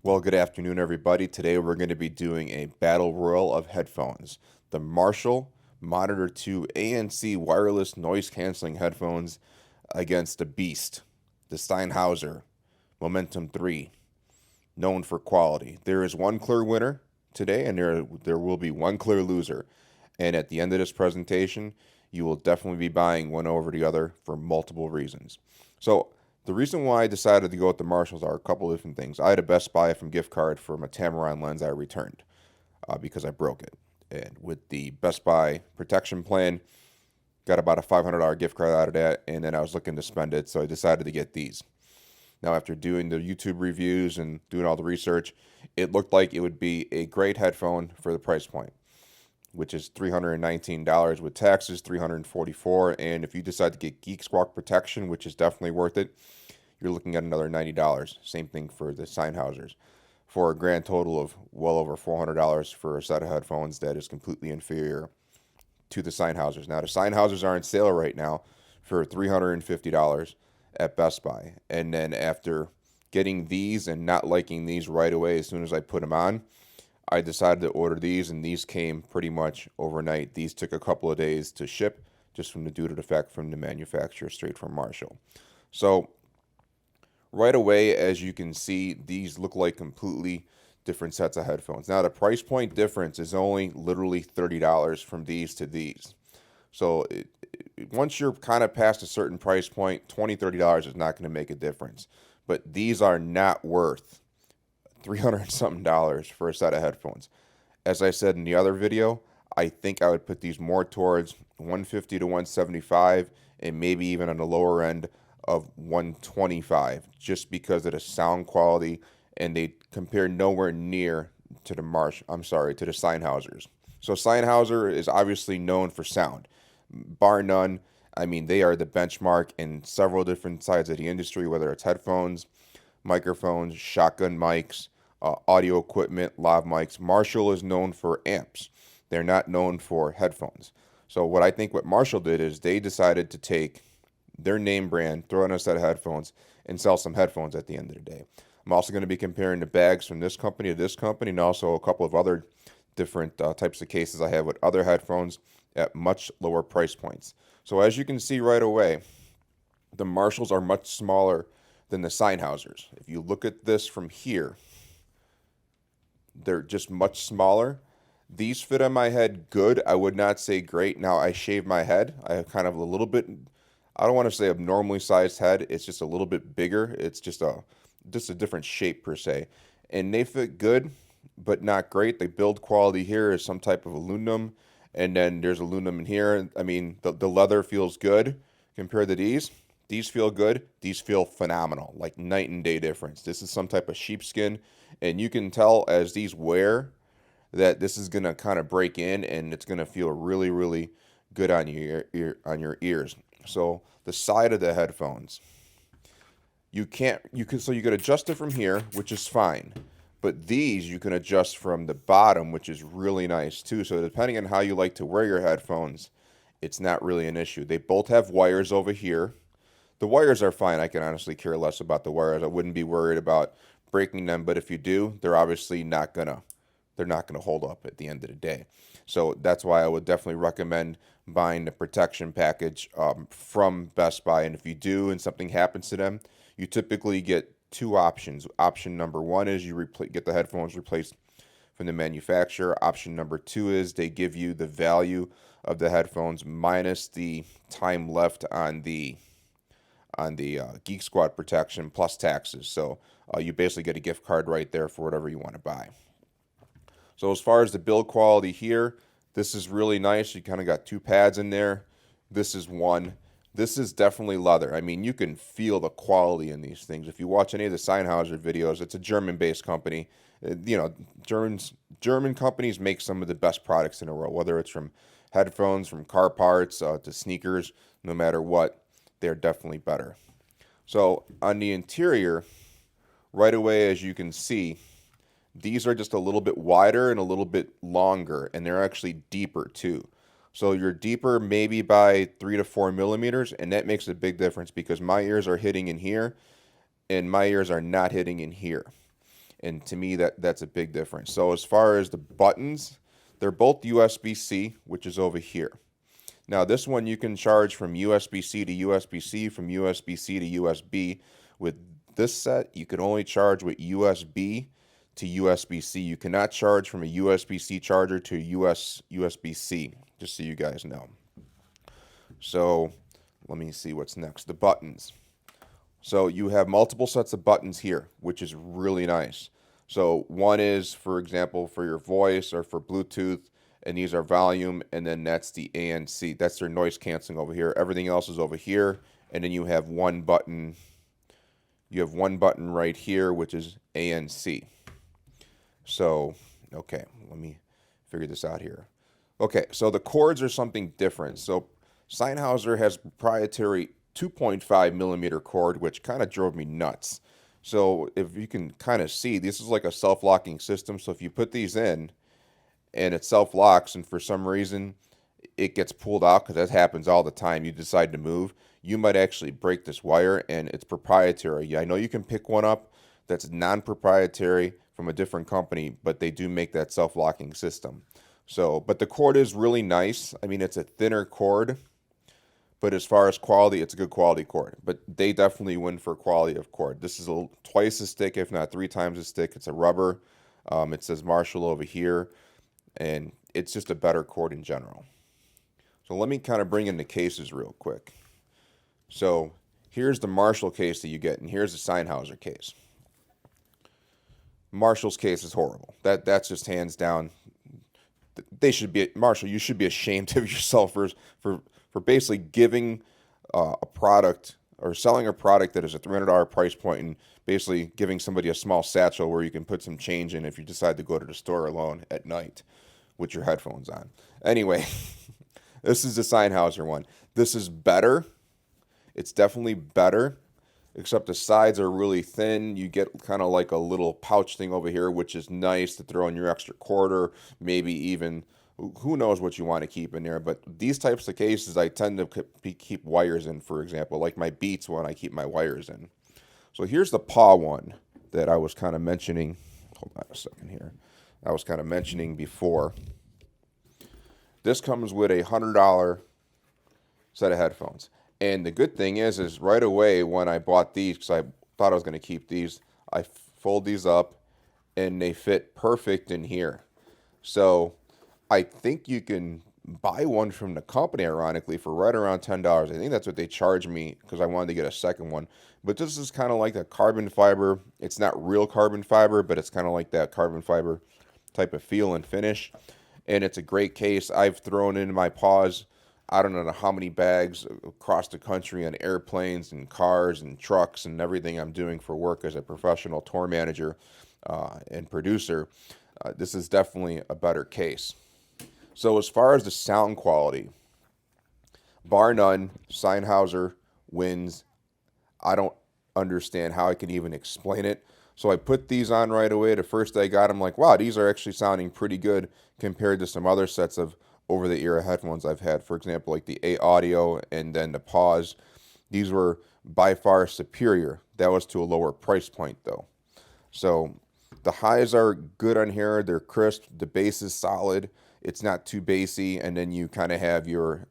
Well, good afternoon, everybody. Today we're going to be doing a battle royal of headphones. The Marshall Monitor 2 ANC wireless noise canceling headphones against the Beast, the Sennheiser Momentum 3, known for quality. There is one clear winner today, and there will be one clear loser. And at the end of this presentation, you will definitely be buying one over the other for multiple reasons. So the reason why I decided to go with the Marshalls are a couple of different things. I had a Best Buy from gift card from a Amaran lens I returned because I broke it. And with the Best Buy protection plan, got about a $500 gift card out of that, and then I was looking to spend it, so I decided to get these. Now, after doing the YouTube reviews and doing all the research, it looked like it would be a great headphone for the price point, which is $319 with taxes, $344. And if you decide to get Geek Squawk protection, which is definitely worth it, you're looking at another $90. Same thing for the Sennheisers, for a grand total of well over $400 for a set of headphones that is completely inferior to the Sennheisers. Now, the Sennheisers are on sale right now for $350 at Best Buy. And then after getting these and not liking these right away as soon as I put them on, I decided to order these, and these came pretty much overnight. These took a couple of days to ship just from the due to the fact from the manufacturer straight from Marshall. So right away, as you can see, these look like completely different sets of headphones. Now, the price point difference is only literally $30 from these to these. So once you're kind of past a certain price point, $20, $30 is not going to make a difference. But these are not worth $300 something for a set of headphones. As I said in the other video, I think I would put these more towards 150 to 175 and maybe even on the lower end of 125 just because of the sound quality, and they compare nowhere near to the to the Sennheisers. So Sennheiser is obviously known for sound, bar none. I mean, they are the benchmark in several different sides of the industry, whether it's headphones, microphones, shotgun mics, audio equipment, lav mics. Marshall is known for amps. They're not known for headphones. So what I think what Marshall did is they decided to take their name brand, throw in a set of headphones, and sell some headphones at the end of the day. I'm also going to be comparing the bags from this company to this company, and also a couple of other different types of cases I have with other headphones at much lower price points. So as you can see right away, the Marshalls are much smaller than the Sennheisers. If you look at this from here, they're just much smaller. These fit on my head good. I would not say great. Now, I shave my head. I have kind of a little bit, I don't want to say abnormally sized head. It's just a little bit bigger. It's just a different shape per se. And they fit good, but not great. The build quality here is some type of aluminum, and then there's aluminum in here. I mean, the leather feels good compared to these. These feel good. These feel phenomenal, like night and day difference. This is some type of sheepskin, and you can tell as these wear that this is going to kind of break in, and it's going to feel really, really good on your ears. So the side of the headphones, you can adjust it from here, which is fine. But these you can adjust from the bottom, which is really nice too. So depending on how you like to wear your headphones, it's not really an issue. They both have wires over here. The wires are fine. I can honestly care less about the wires. I wouldn't be worried about breaking them, but if you do, they're obviously not gonna hold up at the end of the day. So that's why I would definitely recommend buying the protection package from Best Buy. And if you do and something happens to them, you typically get two options. Option number one is you get the headphones replaced from the manufacturer. Option number two is they give you the value of the headphones minus the time left on the Geek Squad protection plus taxes. So you basically get a gift card right there for whatever you want to buy. So as far as the build quality here, this is really nice. You kind of got two pads in there. This is one. This is definitely leather. I mean, you can feel the quality in these things. If you watch any of the Sennheiser videos, it's a German-based company. German companies make some of the best products in the world, whether it's from headphones, from car parts, to sneakers, no matter what, they're definitely better. So on the interior, right away, as you can see, these are just a little bit wider and a little bit longer, and they're actually deeper too. So you're deeper maybe by 3 to 4 millimeters, and that makes a big difference because my ears are hitting in here, and my ears are not hitting in here. And to me, that's a big difference. So as far as the buttons, they're both USB-C, which is over here. Now this one you can charge from USB-C to USB-C, from USB-C to USB. With this set, you can only charge with USB to USB-C. You cannot charge from a USB-C charger to USB-C, just so you guys know. So let me see what's next. The buttons. So you have multiple sets of buttons here, which is really nice. So one is, for example, for your voice or for Bluetooth, and these are volume, and then that's the ANC. That's their noise canceling over here. Everything else is over here, and then you have one button. You have one button right here, which is ANC. So, okay, let me figure this out here. Okay, so the cords are something different. So Sennheiser has proprietary 2.5 millimeter cord, which kind of drove me nuts. So if you can kind of see, this is like a self-locking system. So if you put these in and it self-locks and for some reason it gets pulled out, because that happens all the time, you decide to move, you might actually break this wire, and it's proprietary. I know you can pick one up that's non-proprietary from a different company, but they do make that self-locking system. So, but the cord is really nice. I mean, it's a thinner cord, but as far as quality, it's a good quality cord. But they definitely win for quality of cord. This is twice as thick, if not 3 times as thick. It's a rubber. It says Marshall over here, and it's just a better cord in general. So let me kind of bring in the cases real quick. So here's the Marshall case that you get, and here's the Sennheiser case. Marshall's case is horrible. That's just hands down. They should be, Marshall, you should be ashamed of yourself for basically giving a product or selling a product that is a $300 price point and basically giving somebody a small satchel where you can put some change in if you decide to go to the store alone at night with your headphones on. Anyway, this is the Sennheiser one. This is better. It's definitely better, except the sides are really thin. You get kind of like a little pouch thing over here, which is nice to throw in your extra quarter, maybe even, who knows what you want to keep in there. But these types of cases, I tend to keep wires in, for example, like my Beats one, I keep my wires in. So here's the paw one that I was kind of mentioning. Hold on a second here. I was kind of mentioning before. This comes with a $100 set of headphones. And the good thing is right away when I bought these, because I thought I was going to keep these, I fold these up and they fit perfect in here. So I think you can buy one from the company, ironically, for right around $10. I think that's what they charged me because I wanted to get a second one. But this is kind of like a carbon fiber. It's not real carbon fiber, but it's kind of like that carbon fiber type of feel and finish. And it's a great case. I've thrown in my paws, I don't know how many bags across the country on airplanes and cars and trucks and everything I'm doing for work as a professional tour manager and producer. This is definitely a better case. So as far as the sound quality, bar none, Sennheiser wins. I don't understand how I can even explain it. So I put these on right away. The first day I got them, like, wow, these are actually sounding pretty good compared to some other sets of over-the-ear headphones I've had. For example, like the A Audio and then the Pause. These were by far superior. That was to a lower price point, though. So the highs are good on here. They're crisp. The bass is solid. It's not too bassy. And then you kind of have your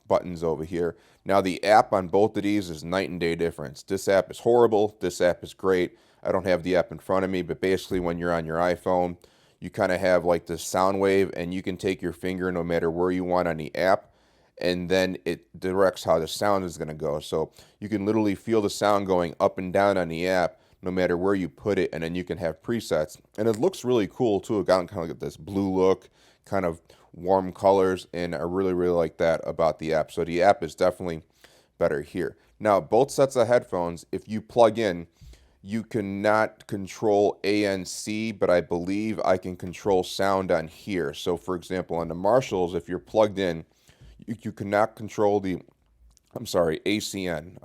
buttons over here. Now, the app on both of these is night and day difference. This app is horrible. This app is great. I don't have the app in front of me, but basically when you're on your iPhone, you kind of have like this sound wave, and you can take your finger no matter where you want on the app, and then it directs how the sound is going to go. So you can literally feel the sound going up and down on the app no matter where you put it, and then you can have presets. And it looks really cool too. It got kind of like this blue look, kind of warm colors, and I really, really like that about the app. So the app is definitely better here. Now, both sets of headphones, if you plug in, you cannot control ANC, but I believe I can control sound on here. So, for example, on the Marshalls, if you're plugged in, you cannot control ACN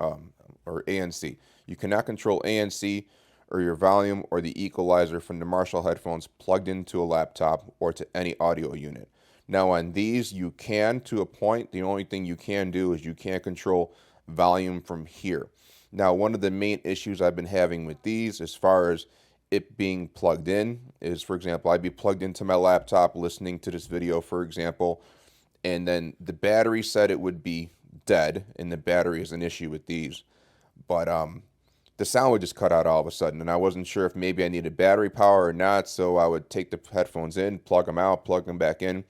or ANC. You cannot control ANC or your volume or the equalizer from the Marshall headphones plugged into a laptop or to any audio unit. Now, on these, you can to a point. The only thing you can do is you can't control volume from here. Now, one of the main issues I've been having with these as far as it being plugged in is, for example, I'd be plugged into my laptop listening to this video, for example, and then the battery said it would be dead, and the battery is an issue with these. But the sound would just cut out all of a sudden, and I wasn't sure if maybe I needed battery power or not, so I would take the headphones in, plug them out, plug them back in,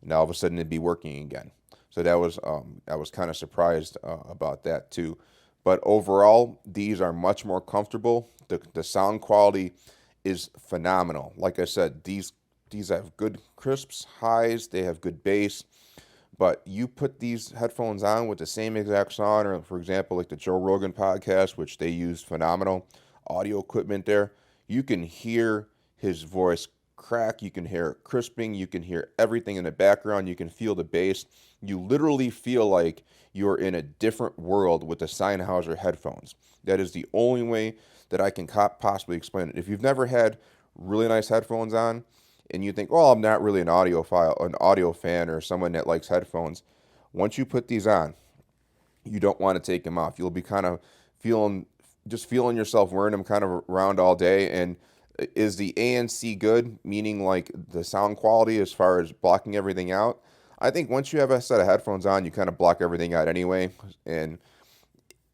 and all of a sudden it'd be working again. So that was I was kind of surprised about that too. But overall, these are much more comfortable. The sound quality is phenomenal. Like I said, these have good crisps, highs, they have good bass. But you put these headphones on with the same exact sound, or for example, like the Joe Rogan podcast, which they use phenomenal audio equipment there, you can hear his voice crack, you can hear it crisping, you can hear everything in the background, you can feel the bass. You literally feel like you're in a different world with the Sennheiser headphones. That is the only way that I can possibly explain it. If you've never had really nice headphones on, and you think, oh, I'm not really an audio fan, or someone that likes headphones, once you put these on, you don't want to take them off. You'll be kind of feeling yourself wearing them kind of around all day. And is the ANC good, meaning like the sound quality as far as blocking everything out? I think once you have a set of headphones on, you kind of block everything out anyway. And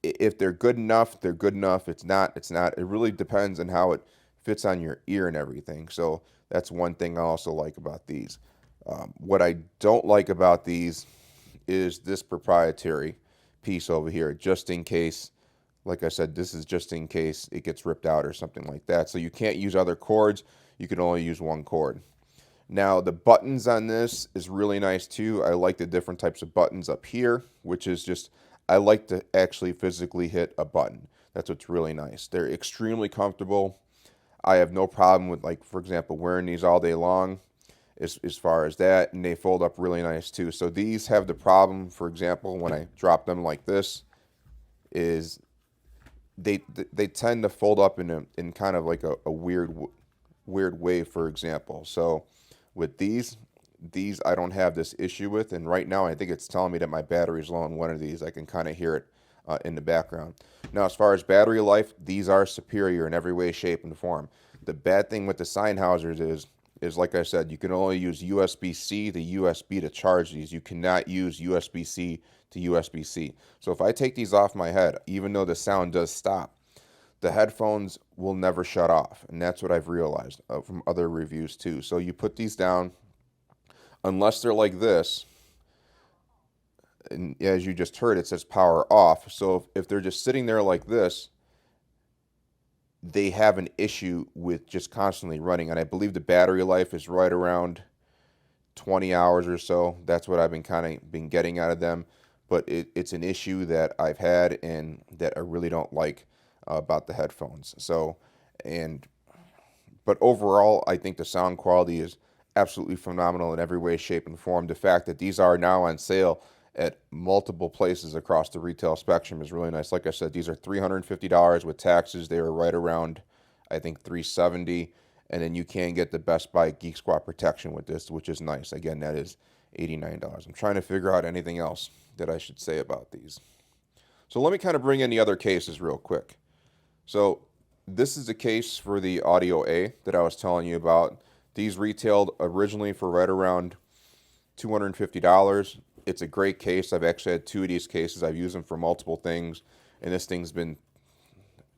if they're good enough, they're good enough. It's not. It really depends on how it fits on your ear and everything. So that's one thing I also like about these. What I don't like about these is this proprietary piece over here, just in case, like I said, this is just in case it gets ripped out or something like that. So you can't use other cords. You can only use one cord. Now, the buttons on this is really nice too. I like the different types of buttons up here, which is just, I like to actually physically hit a button. That's what's really nice. They're extremely comfortable. I have no problem with, like, for example, wearing these all day long as far as that, and they fold up really nice too. So these have the problem, for example, when I drop them like this, is they tend to fold up in kind of like a weird way, for example. So with these I don't have this issue with, and right now I think it's telling me that my battery's low on one of these. I can kind of hear it in the background. Now, as far as battery life, these are superior in every way, shape, and form. The bad thing with the Sennheisers is like I said, you can only use USB-C to USB to charge these. You cannot use USB-C to USB-C. So if I take these off my head, even though the sound does stop, the headphones will never shut off. And that's what I've realized from other reviews too. So you put these down, unless they're like this, and as you just heard, it says power off. So if they're just sitting there like this, they have an issue with just constantly running. And I believe the battery life is right around 20 hours or so. That's what I've been getting out of them. But it's an issue that I've had and that I really don't like about the headphones. But overall, I think the sound quality is absolutely phenomenal in every way, shape, and form. The fact that these are now on sale at multiple places across the retail spectrum is really nice. Like I said, these are $350 with taxes. They were right around, I think, $370. And then you can get the Best Buy Geek Squad protection with this, which is nice. Again, that is $89. I'm trying to figure out anything else that I should say about these. So let me kind of bring in the other cases real quick. So this is the case for the Audio A that I was telling you about. These retailed originally for right around $250. It's a great case. I've actually had two of these cases. I've used them for multiple things, and this thing's been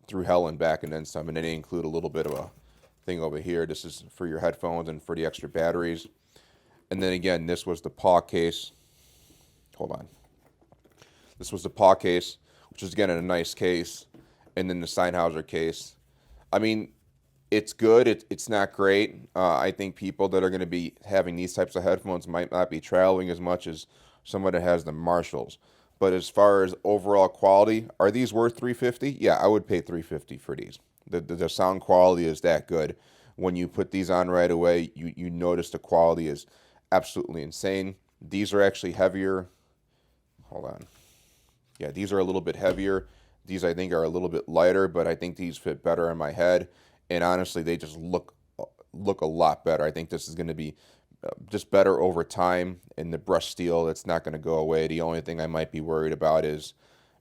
through hell and back and then some, and they include a little bit of a thing over here. This is for your headphones and for the extra batteries. And then again, this was the paw case. Hold on. This was the paw case, which is again in a nice case, and then the Sennheiser case. I mean, it's good. It's not great. I think people that are going to be having these types of headphones might not be traveling as much as someone that has the Marshalls. But as far as overall quality, are these worth $350? Yeah, I would pay $350 for these. The sound quality is that good. When you put these on right away, you notice the quality is absolutely insane. These are actually heavier. Hold on. Yeah, these are a little bit heavier. These, I think, are a little bit lighter, but I think these fit better on my head. And honestly, they just look a lot better. I think this is going to be just better over time. And the brushed steel, it's not going to go away. The only thing I might be worried about is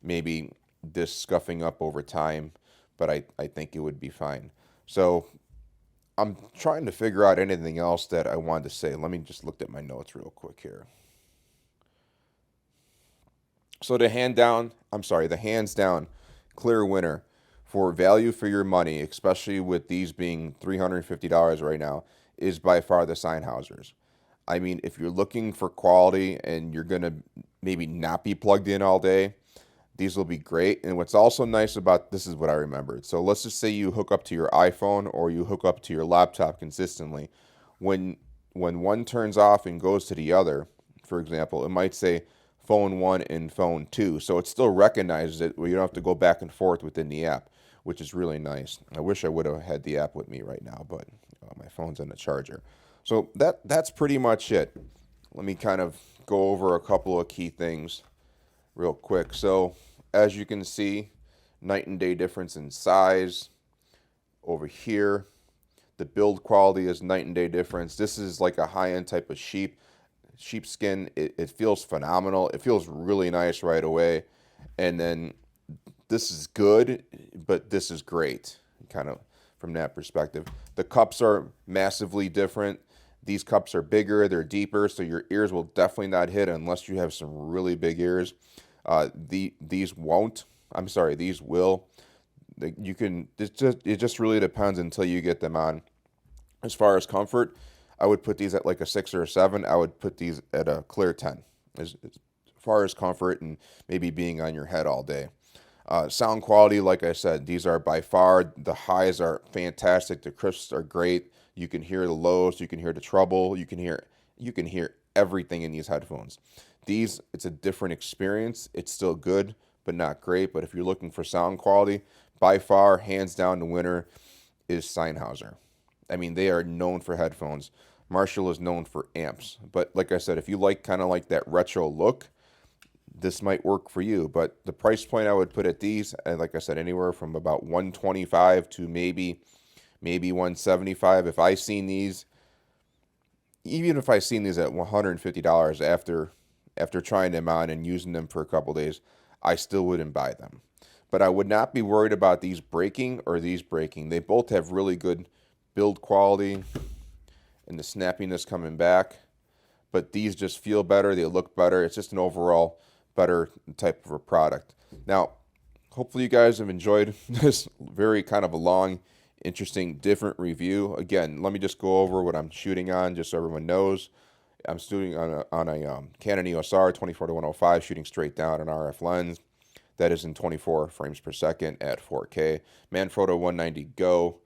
maybe this scuffing up over time, but I think it would be fine. So I'm trying to figure out anything else that I wanted to say. Let me just look at my notes real quick here. So the hands down clear winner for value for your money, especially with these being $350 right now, is by far the Sennheisers. I mean, if you're looking for quality and you're gonna maybe not be plugged in all day, these will be great. And what's also nice about this is what I remembered. So let's just say you hook up to your iPhone or you hook up to your laptop consistently. When when one turns off and goes to the other, for example, it might say phone one and phone two. So it still recognizes it where you don't have to go back and forth within the app, which is really nice. I wish I would have had the app with me right now, but my phone's on the charger. So that's pretty much it. Let me kind of go over a couple of key things real quick. So as you can see, night and day difference in size over here. The build quality is night and day difference. This is like a high-end type of sheepskin. It feels phenomenal. It feels really nice right away. And then this is good, but this is great, kind of from that perspective. The cups are massively different. These cups are bigger, they're deeper, so your ears will definitely not hit unless you have some really big ears. These won't. I'm sorry, these will. You can. It just really depends until you get them on. As far as comfort, I would put these at like a 6 or a 7. I would put these at a clear 10. As far as comfort and maybe being on your head all day. Sound quality, like I said, these are by far, the highs are fantastic. The crisps are great. You can hear the lows. You can hear the treble. You can hear everything in these headphones. These, it's a different experience. It's still good, but not great. But if you're looking for sound quality, by far, hands down, the winner is Sennheiser. I mean, they are known for headphones. Marshall is known for amps. But like I said, if you like kind of like that retro look, this might work for you. But the price point I would put at these, and like I said, anywhere from about 125 to maybe 175. If I seen these, even if I seen these at $150 after trying them on and using them for a couple days, I still wouldn't buy them. But I would not be worried about these breaking or these breaking. They both have really good build quality and the snappiness coming back. But these just feel better. They look better. It's just an overall better type of a product. Now, hopefully you guys have enjoyed this very kind of a long, interesting, different review. Again, let me just go over what I'm shooting on just so everyone knows. I'm shooting on a Canon Eos R 24-105, shooting straight down an RF lens. That is in 24 frames per second at 4K. Manfrotto 190 Go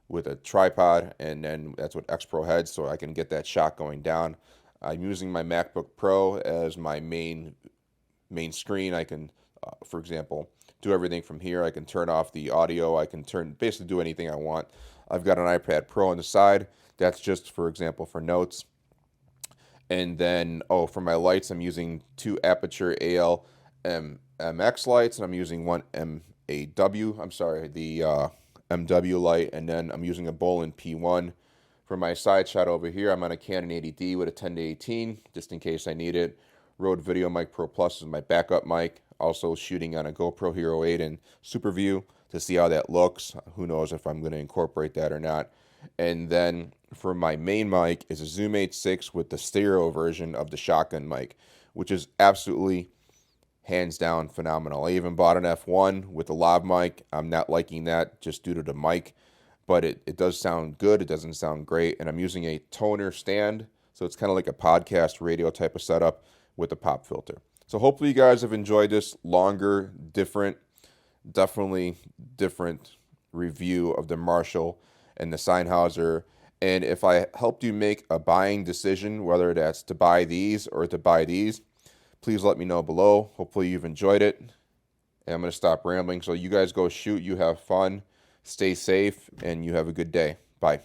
with a tripod, and then that's with X Pro heads, so I can get that shot going down. I'm using my MacBook Pro as my main screen. I can, for example, do everything from here. I can turn off the audio. I can basically do anything I want. I've got an iPad Pro on the side. That's just, for example, for notes. And then, for my lights, I'm using 2 Aputure AL MX lights, and I'm using one MAW. I'm sorry, the MW light, and then I'm using a BOLING P1. For my side shot over here, I'm on a Canon 80D with a 10-18, just in case I need it. Rode Video Mic Pro Plus is my backup mic. Also shooting on a GoPro Hero 8 in SuperView to see how that looks. Who knows if I'm going to incorporate that or not. And then for my main mic is a Zoom H6 with the stereo version of the shotgun mic, which is absolutely hands down phenomenal. I even bought an F1 with a lav mic. I'm not liking that just due to the mic, but it does sound good. It doesn't sound great. And I'm using a toner stand, so it's kind of like a podcast radio type of setup with a pop filter. So hopefully you guys have enjoyed this longer, definitely different review of the Marshall and the Sennheiser. And if I helped you make a buying decision, whether that's to buy these or to buy these, please let me know below. Hopefully you've enjoyed it. And I'm going to stop rambling. So you guys go shoot. You have fun. Stay safe. And you have a good day. Bye.